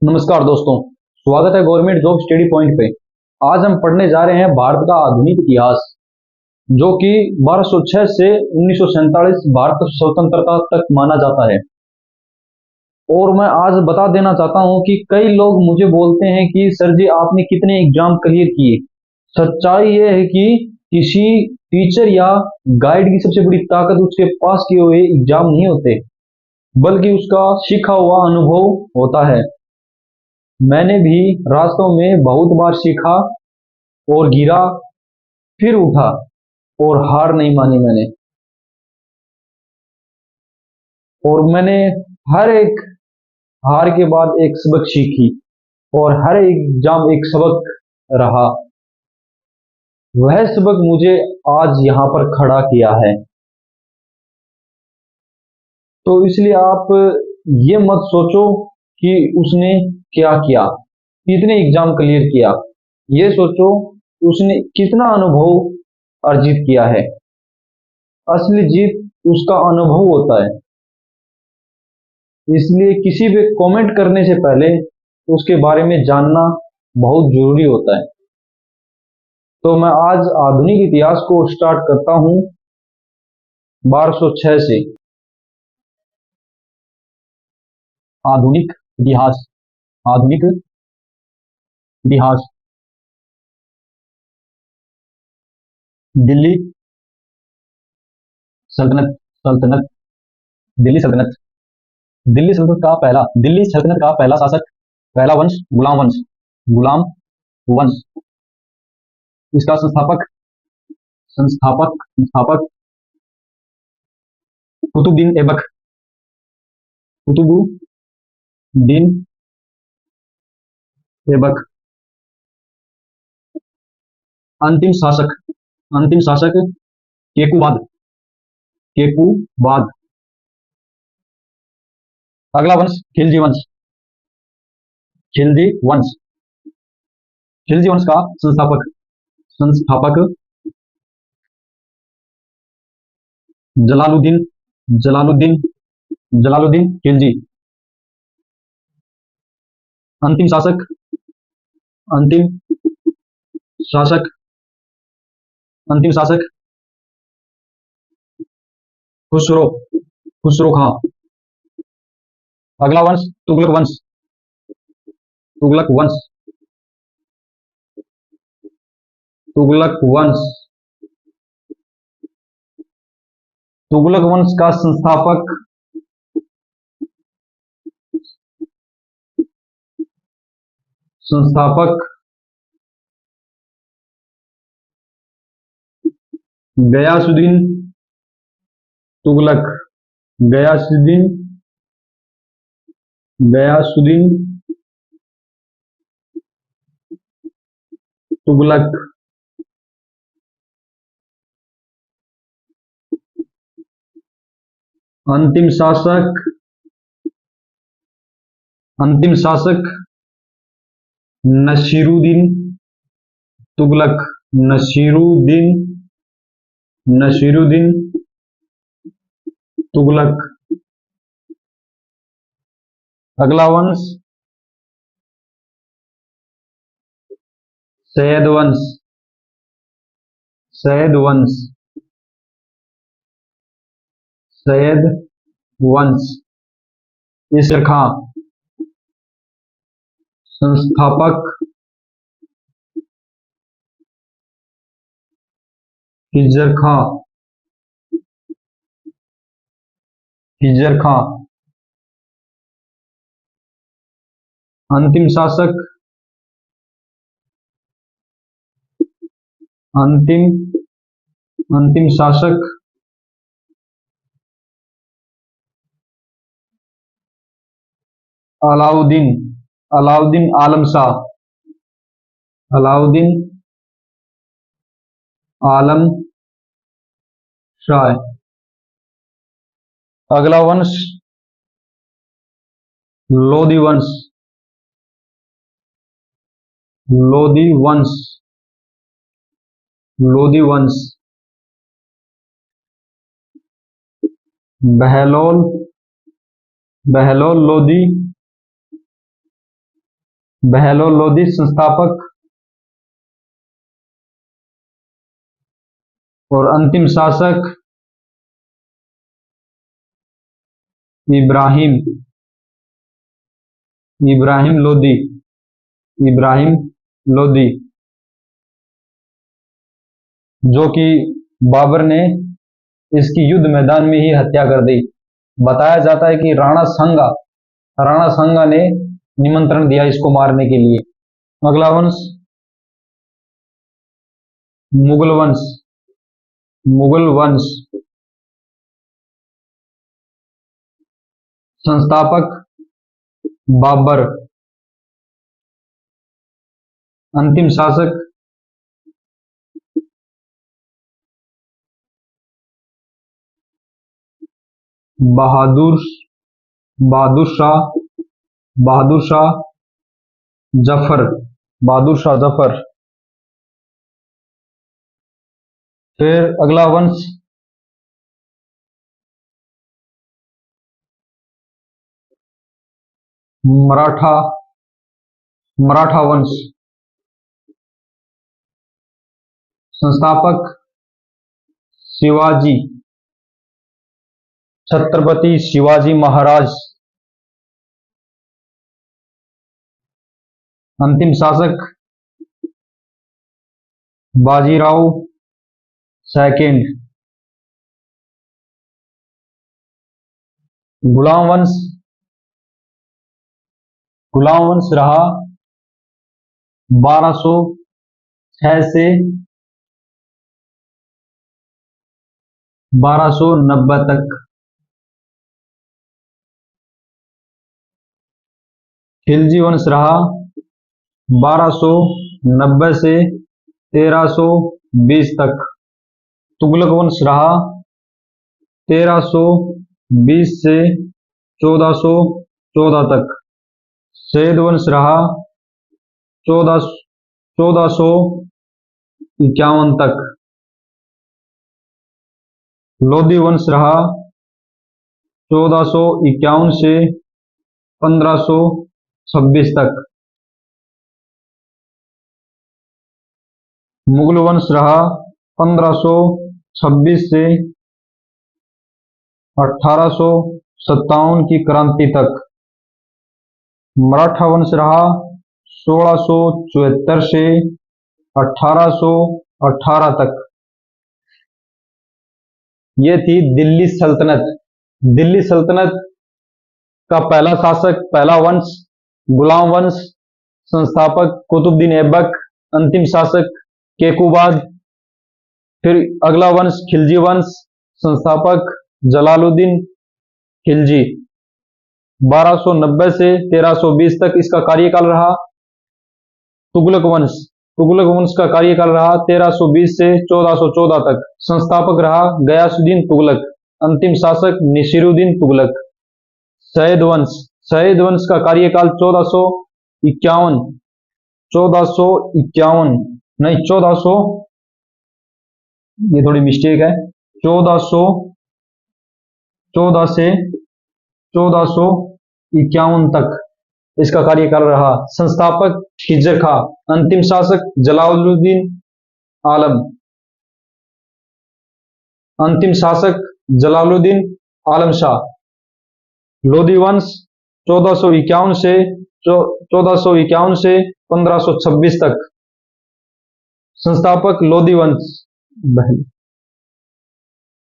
नमस्कार दोस्तों, स्वागत है गवर्नमेंट जॉब स्टडी पॉइंट पे। आज हम पढ़ने जा रहे हैं भारत का आधुनिक इतिहास, जो कि 1206 से 1947 भारत स्वतंत्रता तक माना जाता है। और मैं आज बता देना चाहता हूं कि कई लोग मुझे बोलते हैं कि सर जी आपने कितने एग्जाम क्लियर किए। सच्चाई ये है कि किसी टीचर या गाइड की सबसे बड़ी ताकत उसके पास किए हुए एग्जाम नहीं होते, बल्कि उसका सीखा हुआ अनुभव होता है। मैंने भी रास्तों में बहुत बार सीखा और गिरा, फिर उठा और हार नहीं मानी मैंने। और मैंने हर एक हार के बाद एक सबक सीखी और हर एग्जाम एक सबक रहा। वह सबक मुझे आज यहाँ पर खड़ा किया है। तो इसलिए आप ये मत सोचो कि उसने क्या किया, कितने एग्जाम क्लियर किया। ये सोचो उसने कितना अनुभव अर्जित किया है। असली जीत उसका अनुभव होता है। इसलिए किसी भी कमेंट करने से पहले उसके बारे में जानना बहुत जरूरी होता है। तो मैं आज आधुनिक इतिहास को स्टार्ट करता हूँ 1206 से। आधुनिक इतिहास। आधुनिक इतिहास। दिल्ली सल्तनत। सल्तनत। दिल्ली सल्तनत। दिल्ली सल्तनत का पहला शासक, पहला वंश गुलाम वंश। गुलाम वंश। इसका संस्थापक संस्थापक संस्थापक कुतुबुद्दीन ऐबक। कुतुबुद्दीन ऐबक। अंतिम शासक अंतिम शासक केकुबाद। केकुबाद। अगला वंश खिलजी वंश। खिलजी वंश। खिलजी वंश का संस्थापक संस्थापक जलालुद्दीन जलालुद्दीन जलालुद्दीन खिलजी। अंतिम शासक अंतिम शासक अंतिम शासक खुसरो खुसरो खां। अगला वंश तुगलक वंश। तुगलक वंश। तुगलक वंश। तुगलक वंश का संस्थापक संस्थापक गयासुद्दीन तुगलक। गयासुद्दीन गयासुद्दीन तुगलक। अंतिम शासक अंतिम शासक नसीरुद्दीन तुगलक। नसीरुद्दीन नसीरुद्दीन तुगलक। अगला वंश सैयद वंश। सैयद वंश। सैयद वंश। इसर खां। संस्थापक हिजर खां। हिजर खां। अंतिम शासक अंतिम अंतिम शासक अलाउद्दीन अलाउद्दीन आलम शाह। अलाउद्दीन आलम शाह। अगला वंश लोधी वंश। लोधी वंश। लोधी वंश। बहलोल बहलोल लोधी बहलोल लोधी संस्थापक और अंतिम शासक इब्राहिम इब्राहिम लोधी इब्राहिम लोधी, जो कि बाबर ने इसकी युद्ध मैदान में ही हत्या कर दी। बताया जाता है कि राणा सांगा ने निमंत्रण दिया इसको मारने के लिए। अगला वंश मुगल वंश मुगल वंश संस्थापक बाबर, अंतिम शासक बहादुर बहादुर शाह बहादुर शाह जफर बहादुर शाह जफर। फिर अगला वंश मराठा मराठा वंश संस्थापक शिवाजी छत्रपति शिवाजी महाराज, अंतिम शासक बाजीराव सेकेंड। गुलाम वंश रहा 1206 से 1290 तक। खिलजी वंश रहा 1290 से 1320 तक। तुगलक वंश रहा 1320 से 1414 तक। सैयद वंश रहा 1451 तक। लोधी वंश रहा 1451 से 1526 तक। मुगल वंश रहा 1526 से 1857 की क्रांति तक। मराठा वंश रहा 1674 से 1818 तक। ये थी दिल्ली सल्तनत। दिल्ली सल्तनत का पहला शासक, पहला वंश गुलाम वंश, संस्थापक कुतुबुद्दीन ऐबक, अंतिम शासक केकूबाद। फिर अगला वंश खिलजी वंश, संस्थापक जलालुद्दीन खिलजी। 1290 से 1320 तक इसका कार्यकाल रहा। तुगलक वंश का कार्यकाल रहा 1320 से 1414 तक। संस्थापक रहा गयासुद्दीन तुगलक, अंतिम शासक नसीरुद्दीन तुगलक। सैयद वंश का कार्यकाल 1451 नहीं 1400, ये थोड़ी मिस्टेक है, 1414 से 1451 तक इसका कार्यकाल रहा। संस्थापक खिजर खां, अंतिम शासक जलालुद्दीन आलम, अंतिम शासक जलालुद्दीन आलम शाह। लोधी वंश 1451 से 1526 तक। संस्थापक लोधी वंश।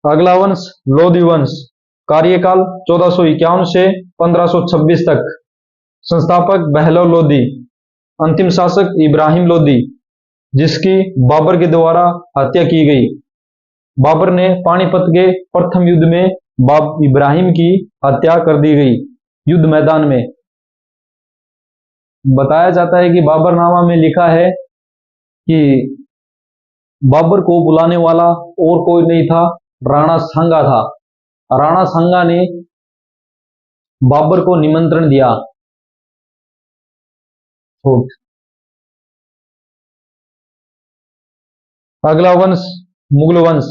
अगला वंश लोधी वंश, कार्यकाल 1451 से 1526 तक। संस्थापक बहलोल लोधी, अंतिम शासक इब्राहिम लोधी, जिसकी बाबर के द्वारा हत्या की गई। बाबर ने पानीपत के प्रथम युद्ध में इब्राहिम की हत्या कर दी गई युद्ध मैदान में। बताया जाता है कि बाबरनामा में लिखा है कि बाबर को बुलाने वाला और कोई नहीं था, राणा सांगा था। राणा सांगा ने बाबर को निमंत्रण दिया। अगला वंश मुगल वंश,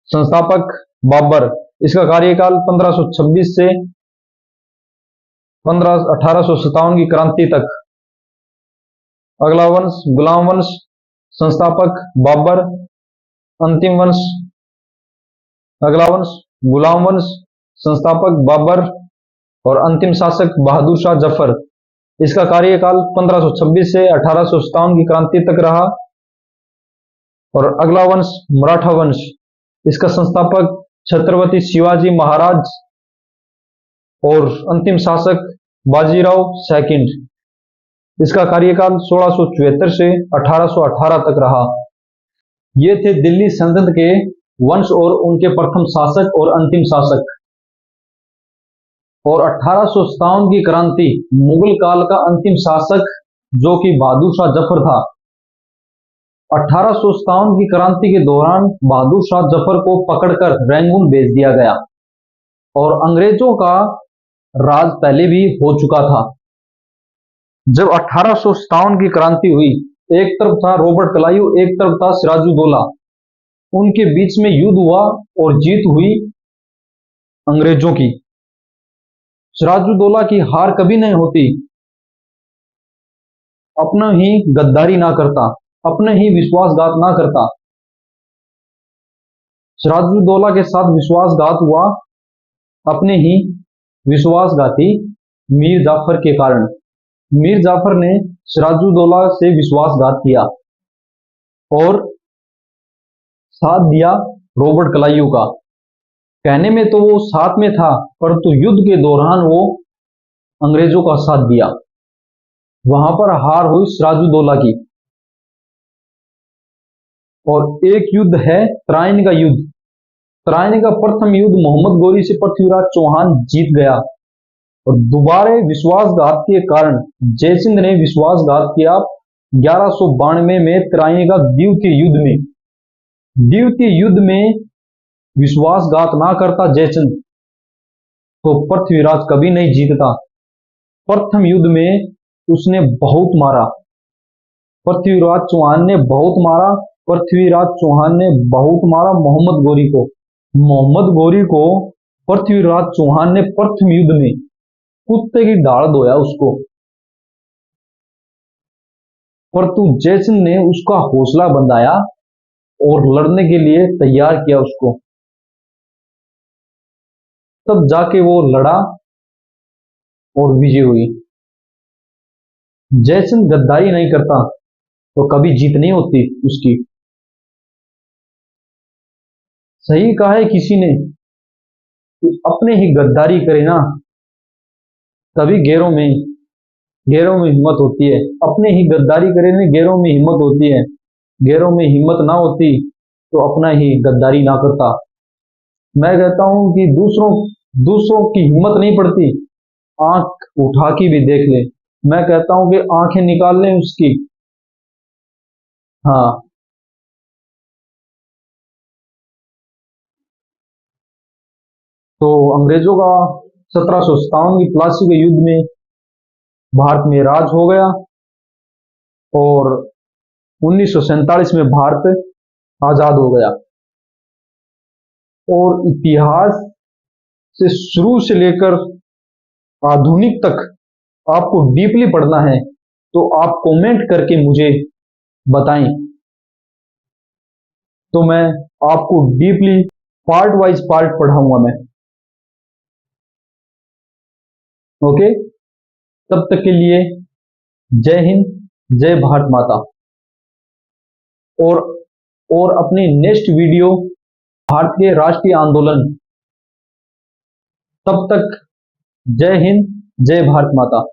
संस्थापक बाबर। इसका कार्यकाल 1526 से 1857 की क्रांति तक। अगला वंश गुलाम वंश, संस्थापक बाबर। अंतिम वंश, अगला वंश गुलाम वंश, संस्थापक बाबर और अंतिम शासक बहादुर शाह जफर। इसका कार्यकाल 1526 से 1857 की क्रांति तक रहा। और अगला वंश मराठा वंश, इसका संस्थापक छत्रपति शिवाजी महाराज और अंतिम शासक बाजीराव सेकंड। इसका कार्यकाल 1674 से 1818 तक रहा। ये थे दिल्ली सल्तनत के वंश और उनके प्रथम शासक और अंतिम शासक। और 1857 की क्रांति, मुगल काल का अंतिम शासक जो कि बहादुर शाह जफर था। 1857 की क्रांति के दौरान बहादुर शाह जफर को पकड़कर रंगून भेज दिया गया और अंग्रेजों का राज पहले भी हो चुका था। जब 1857 की क्रांति हुई, एक तरफ था रॉबर्ट क्लाइव, एक तरफ था सिराजुद्दौला। उनके बीच में युद्ध हुआ और जीत हुई अंग्रेजों की। सिराजुद्दौला की हार कभी नहीं होती। अपना ही गद्दारी ना करता, अपने ही विश्वासघात ना करता। सिराजुद्दौला के साथ विश्वासघात हुआ अपने ही विश्वासघाती मीर जाफर के कारण। मीर जाफर ने सिराजुद्दौला से विश्वासघात किया और साथ दिया रॉबर्ट क्लाइव का। कहने में तो वो साथ में था, परंतु युद्ध के दौरान वो अंग्रेजों का साथ दिया। वहां पर हार हुई सिराजुद्दौला की। और एक युद्ध है तराइन का युद्ध। तराइन का प्रथम युद्ध मोहम्मद गोरी से पृथ्वीराज चौहान जीत गया और दोबारा विश्वासघात के कारण जयसिंह ने विश्वासघात किया 1192 में तराइन का द्वितीय युद्ध में। द्वितीय युद्ध में विश्वासघात ना करता जयसिंह तो पृथ्वीराज कभी नहीं जीतता। प्रथम युद्ध में उसने बहुत मारा, पृथ्वीराज चौहान ने बहुत मारा। पृथ्वीराज चौहान ने बहुत मारा मोहम्मद गोरी को। मोहम्मद गोरी को पृथ्वीराज चौहान ने प्रथम युद्ध में कुत्ते की दाढ़ धोया उसको। परंतु जयसिंह ने उसका हौसला बंधाया और लड़ने के लिए तैयार किया उसको। तब जाके वो लड़ा और विजय हुई। जयसिंह गद्दारी नहीं करता तो कभी जीत नहीं होती उसकी। सही कहा है किसी ने कि अपने ही गद्दारी करे ना तभी गैरों में हिम्मत होती है। अपने ही गद्दारी करे ना गैरों में हिम्मत होती है। गैरों में हिम्मत ना होती तो अपना ही गद्दारी ना करता। मैं कहता हूं कि दूसरों की हिम्मत नहीं पड़ती, आंख उठा के भी देख ले। मैं कहता हूं कि आंखें निकाल लें उसकी। हाँ, तो अंग्रेजों का 1757 की प्लासी के युद्ध में भारत में राज हो गया और 1947 में भारत आजाद हो गया। और इतिहास से शुरू से लेकर आधुनिक तक आपको डीपली पढ़ना है तो आप कमेंट करके मुझे बताएं, तो मैं आपको डीपली पार्ट वाइज पार्ट पढ़ाऊंगा मैं। ओके, तब तक के लिए जय हिंद, जय भारत माता। और अपनी नेक्स्ट वीडियो भारत के राष्ट्रीय आंदोलन। तब तक जय हिंद, जय भारत माता।